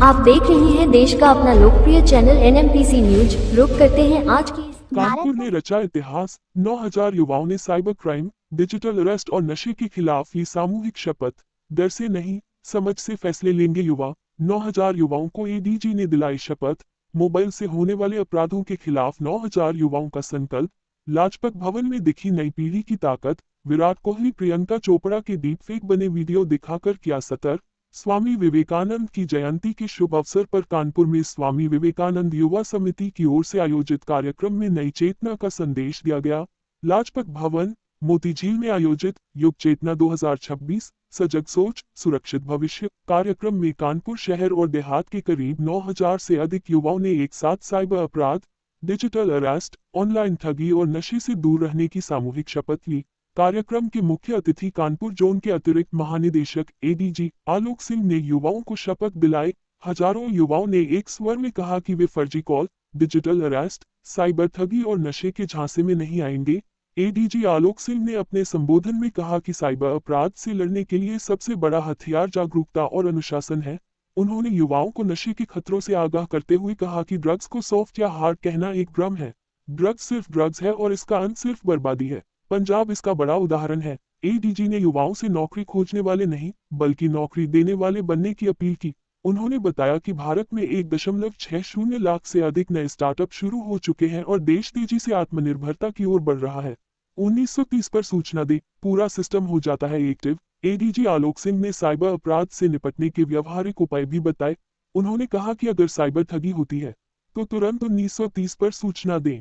आप देख रहे हैं देश का अपना लोकप्रिय चैनल एनएमपीसी न्यूज। रुक करते हैं आज की कानपुर ने रचा इतिहास। 9,000 युवाओं ने साइबर क्राइम, डिजिटल अरेस्ट और नशे के खिलाफ ली सामूहिक शपथ। डर से नहीं, समझ से फैसले लेंगे युवा। 9,000 युवाओं को एडीजी ने दिलाई शपथ। मोबाइल से होने वाले अपराधों के खिलाफ 9,000 युवाओं का संकल्प। लाजपत भवन में दिखी नई पीढ़ी की ताकत। विराट कोहली प्रियंका चोपड़ा के डीपफेक बने वीडियो दिखाकर किया सतर्क। स्वामी विवेकानंद की जयंती के शुभ अवसर पर कानपुर में स्वामी विवेकानंद युवा समिति की ओर से आयोजित कार्यक्रम में नई चेतना का संदेश दिया गया। लाजपत भवन, मोतीझील में आयोजित युग चेतना 2026 सजग सोच सुरक्षित भविष्य कार्यक्रम में कानपुर शहर और देहात के करीब 9,000 से अधिक युवाओं ने एक साथ साइबर अपराध, डिजिटल अरेस्ट, ऑनलाइन ठगी और नशे से दूर रहने की सामूहिक शपथ ली। कार्यक्रम के मुख्य अतिथि कानपुर जोन के अतिरिक्त महानिदेशक एडीजी आलोक सिंह ने युवाओं को शपथ दिलाई। हजारों युवाओं ने एक स्वर में कहा कि वे फर्जी कॉल, डिजिटल अरेस्ट, साइबर ठगी और नशे के झांसे में नहीं आएंगे। एडीजी आलोक सिंह ने अपने संबोधन में कहा कि साइबर अपराध से लड़ने के लिए सबसे बड़ा हथियार जागरूकता और अनुशासन है। उन्होंने युवाओं को नशे के खतरों से आगाह करते हुए कहा कि ड्रग्स को सॉफ्ट या हार्ड कहना एक भ्रम है। ड्रग्स सिर्फ ड्रग्स है और इसका अंत सिर्फ बर्बादी है। पंजाब इसका बड़ा उदाहरण है। एडीजी ने युवाओं से नौकरी खोजने वाले नहीं, बल्कि नौकरी देने वाले बनने की अपील की। उन्होंने बताया कि भारत में 1.60 लाख से अधिक नए स्टार्टअप शुरू हो चुके हैं और देश तेजी से आत्मनिर्भरता की ओर बढ़ रहा है। 1930 पर सूचना दे, पूरा सिस्टम हो जाता है एक्टिव। एडीजी आलोक सिंह ने साइबर अपराध से निपटने के व्यवहारिक उपाय भी बताए। उन्होंने कहा कि अगर साइबर ठगी होती है तो तुरंत 1930 पर सूचना दें।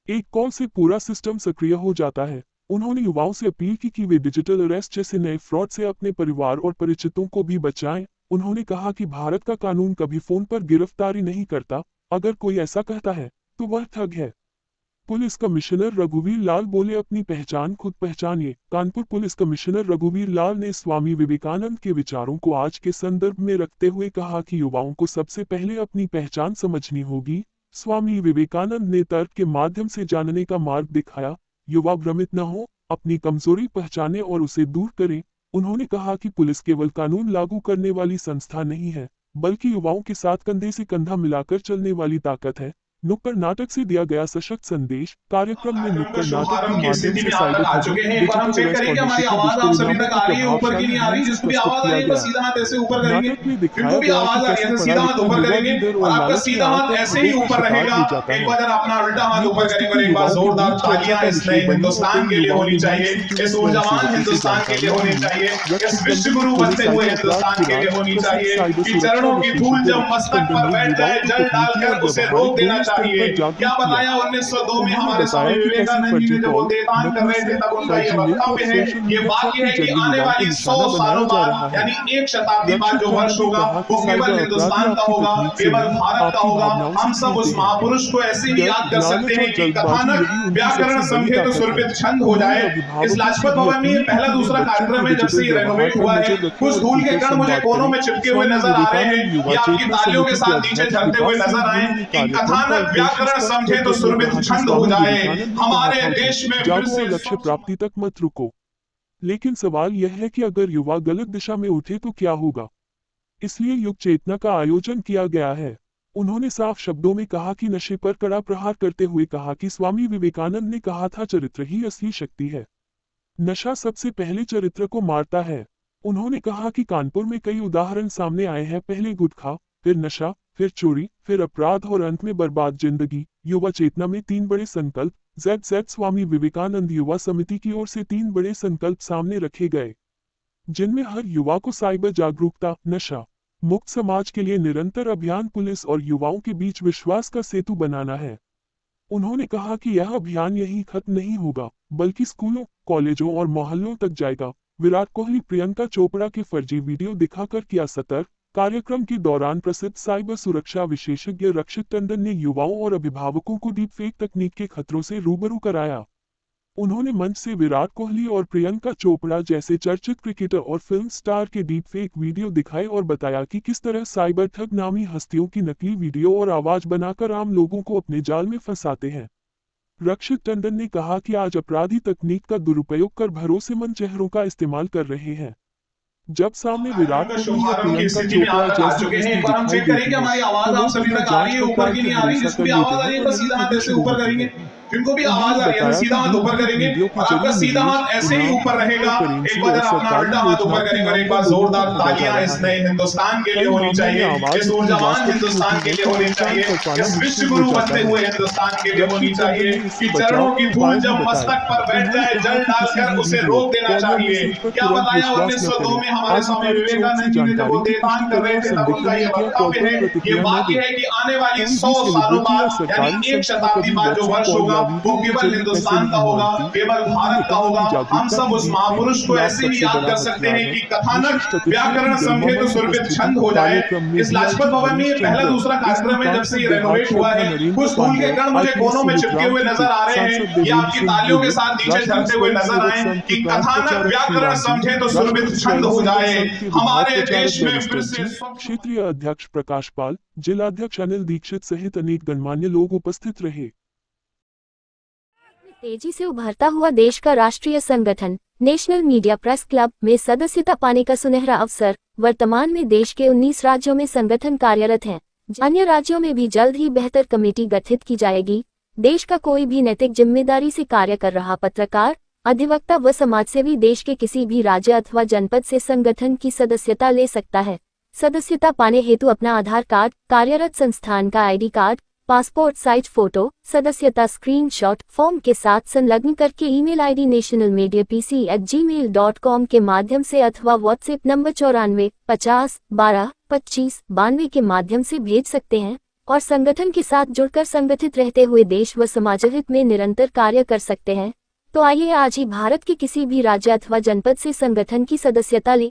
एक कॉल से पूरा सिस्टम सक्रिय हो जाता है। उन्होंने युवाओं से अपील की कि वे डिजिटल अरेस्ट जैसे नए फ्रॉड से अपने परिवार और परिचितों को भी बचाएं। उन्होंने कहा कि भारत का कानून कभी फोन पर गिरफ्तारी नहीं करता। अगर कोई ऐसा कहता है तो वह ठग है। पुलिस कमिश्नर रघुवीर लाल बोले, अपनी पहचान खुद पहचानिए। कानपुर पुलिस कमिश्नर रघुवीर लाल ने स्वामी विवेकानंद के विचारों को आज के संदर्भ में रखते हुए कहा कि युवाओं को सबसे पहले अपनी पहचान समझनी होगी। स्वामी विवेकानंद ने तर्क के माध्यम से जानने का मार्ग दिखाया। युवा भ्रमित न हो, अपनी कमजोरी पहचाने और उसे दूर करें। उन्होंने कहा कि पुलिस केवल कानून लागू करने वाली संस्था नहीं है, बल्कि युवाओं के साथ कंधे से कंधा मिलाकर चलने वाली ताकत है। नुक्कड़ नाटक से दिया गया सशक्त संदेश। कार्यक्रम में नुक्कड़ नाटक के माध्यम से साइबर ठगी, डिजिटल अरेस्ट और नशे के दुष्परिणामों को प्रभावशाली ढंग से प्रस्तुत किया गया। नाटक में दिखाया गया कि कैसे पढ़ा लिखा युवा लीडर और लालच में आकर ठगों का शिकार हो जाता है। ये प्रस्तुति युवाओं के बीच चर्चा का विषय बनी और कई युवाओं ने न्यूज से जुड़ी कई मुसीबतों से जानकारियां ली। रक्षित टंडन पुलिस साइबर अपराध के राज, प्रसिद्ध साइबर सुरक्षा विशेषज्ञ रक्षित टंडन ने युवाओं को तकनीकी और व्यवहारिक दोनों स्तर पर जागरूक किया। उन्होंने बताया कि कैसे फर्जी कॉल, नकली सिम, फर्जी लिंक और सोशल मीडिया ट्रैप के जरिए युवाओं को निशाना बनाया जा रहा है। रक्षित टंडन ने कहा कि साइबर अपराधी आपकी तकनीक से नहीं, आपकी भावनाओं से खेलते हैं। डर, लालच और जल्दबाजी यही उनकी सबसे बड़ी ताकत है। उन्होंने अभिभावकों से भी अपील की कि वे बच्चों के डिजिटल व्यवहार पर नजर रखें और उनसे संवाद करें। स्वामी विवेकानंद युवा चेतना समिति के अध्यक्ष विकास सिंह गुरु ने कार्यक्रम का उद्देश्य स्पष्ट करते हुए कहा कि स्वामी विवेकानंद ने कहा था, जागो और लक्ष्य प्राप्ति तक मत रुको। लेकिन सवाल यह है कि अगर युवा गलत दिशा में उठे तो क्या होगा। इसलिए युग चेतना का आयोजन किया गया है। उन्होंने साफ शब्दों में कहा कि नशे पर कड़ा प्रहार करते हुए कहा कि स्वामी विवेकानंद ने कहा था, चरित्र ही असली शक्ति है। नशा सबसे पहले चरित्र को मारता है। उन्होंने कहा कि कानपुर में कई उदाहरण सामने आए हैं, पहले गुटखा, फिर नशा, फिर चोरी, फिर अपराध और अंत में बर्बाद जिंदगी। युवा चेतना में 3 बड़े संकल्प ZZ स्वामी विवेकानंद युवा समिति की ओर से 3 बड़े संकल्प सामने रखे गए, जिनमें हर युवा को साइबर जागरूकता, नशा मुक्त समाज के लिए निरंतर अभियान, पुलिस और युवाओं के बीच विश्वास का सेतु बनाना है। उन्होंने कहा कि यह अभियान यहीं खत्म नहीं होगा, बल्कि स्कूलों, कॉलेजों और मोहल्लों तक जाएगा। विराट कोहली प्रियंका चोपड़ा के फर्जी वीडियो दिखाकर किया सतर्क। कार्यक्रम के दौरान प्रसिद्ध साइबर सुरक्षा विशेषज्ञ रक्षित टंडन ने युवाओं और अभिभावकों को डीपफेक तकनीक के खतरों से रूबरू कराया। उन्होंने मंच से विराट कोहली और प्रियंका चोपड़ा जैसे चर्चित क्रिकेटर और फिल्म स्टार के डीपफेक वीडियो दिखाए और बताया कि किस तरह साइबर ठग नामी हस्तियों की नकली वीडियो और आवाज बनाकर आम लोगों को अपने जाल में फंसाते हैं। रक्षित टंडन ने कहा कि आज अपराधी तकनीक का दुरुपयोग कर भरोसेमंद चेहरों का इस्तेमाल कर रहे हैं। जब सामने विराट का कोहली या शुभारंभ की प्रियंका स्थिति में चोपड़ा आप आ जैसी चुके हैं। हस्ती एक बार हम दिखाई चेक करें कि देती हमारी है आवाज तो आप लोग सभी बिना तक आ रही जांच है, ऊपर पड़ताल की के नहीं आ रही। भरोसा जिसको कर भी लेते आवाज आ हैं रही है और बस सीधा उन्हें हाथ खुद ऐसे शुरू ऊपर होती करेंगे। है। जिनको भी उन्होंने आवाज आ रही है बताया सीधा कि हाथ ऊपर बॉलीवुड करेंगे वीडियो की और आपका जरिए सीधा निवेश, हाथ ऐसे ही इनाम, ऊपर रहेगा। क्रिप्टो एक करेंसी बार और जरा अपना सरकारी उल्टा हाथ ऊपर योजनाओं के करेंगे और नाम एक पर बार लोगों को जोरदार ठगा जा तालियां रहा इस है। नए हिंदुस्तान के लिए कई होनी मामलों में चाहिए, आवाज इस इतनी ऊर्जावान वास्तविक हिंदुस्तान होती के है लिए कि होनी पहचान चाहिए, कर पाना इस मुश्किल हो विश्वगुरु जाता बनते है। हुए हिंदुस्तान के लिए जब होनी श्री टंडन चाहिए ने इससे कि बचाव चरणों के की उपाय धूल भी जब बताए। मस्तक पर बैठ उन्होंने जाए कहा जल कि किसी डालकर भी उसे वीडियो, रोक देना कॉल या चाहिए। मैसेज पर क्या तुरंत बताया विश्वास न 1902 करें। में हमारे स्वामी आधिकारिक स्रोत से विवेकानंद जी ने जब वो जानकारी की पुष्टि देवदान कर करें रहे और थे तब उनका संदिग्धों ये की वक्तव्य कॉल पर है। ये प्रतिक्रिया न बात दें। ये है कि आने वाली कोई 100 भी सालों सेलिब्रिटी या बाद यानी सरकारी एक संस्था शताब्दी कभी बाद जो व्हाट्सएप वर्ष कॉल होगा या वो वीडियो के केवल जरिए पैसे हिंदुस्तान का नहीं होगा, मांगती। केवल उन्होंने भारत का कहा होगा। कि हम जागरूकता सब ही उस दी फेक के महापुरुष को खिलाफ ऐसे ही सबसे याद बड़ा कर सकते हथियार हैं है। कि कथानक विशिष्ट अतिथियों की व्याकरण समझे तो गरिमामय सुरभित उपस्थिति, छंद हो जाए। कार्यक्रम में इस लाजपत डीआईजी भवन में हरीश ये पहला चंद्र, दूसरा कार्यक्रम है एसपी जब से कांचन ये देहात रेनोवेट हुआ योद्धा है। नरेंद्र कुछ धूल के पांड्या, कण मुझे आईपीएस कोनों में चिपके सुमित्राम हुए टिकैत, नजर आ रहे हैं। सांसद ये देवेंद्र आपकी सिंह तालियों के गोहिल, साथ नीचे राष्ट्रीय झरते हुए स्वयं नजर सेवक आए संघ के कि क्रांति कथानक प्रचारक व्याकरण श्रीराम जी, समझे तो राष्ट्रीय सुरभित छंद स्वयं हो सेवक जाए। संघ के विभाग हमारे प्रचारक देश में फिर बैरिस्टर से जी, क्षेत्रीय अध्यक्ष प्रकाश पाल, जिलाध्यक्ष अनिल दीक्षित सहित अनेक गणमान्य लोग उपस्थित रहे। तेजी से उभरता हुआ देश का राष्ट्रीय संगठन नेशनल मीडिया प्रेस क्लब में सदस्यता पाने का सुनहरा अवसर। वर्तमान में देश के 19 राज्यों में संगठन कार्यरत हैं। अन्य राज्यों में भी जल्द ही बेहतर कमेटी गठित की जाएगी। देश का कोई भी नैतिक जिम्मेदारी से कार्य कर रहा पत्रकार, अधिवक्ता व समाजसेवी देश के किसी भी राज्य अथवा जनपद से संगठन की सदस्यता ले सकता है। सदस्यता पाने हेतु अपना आधार कार्ड, कार्यरत संस्थान का ID card, passport size photo, सदस्यता स्क्रीनशॉट फॉर्म के साथ संलग्न करके ईमेल आईडी nationalmediapc@gmail.com के माध्यम से अथवा व्हाट्सएप नंबर 94 50 12 25 92 के माध्यम से भेज सकते हैं और संगठन के साथ जुड़कर संगठित रहते हुए देश व समाजहित में निरंतर कार्य कर सकते हैं। तो आइए आज ही भारत के किसी भी राज्य अथवा जनपद से संगठन की सदस्यता लें।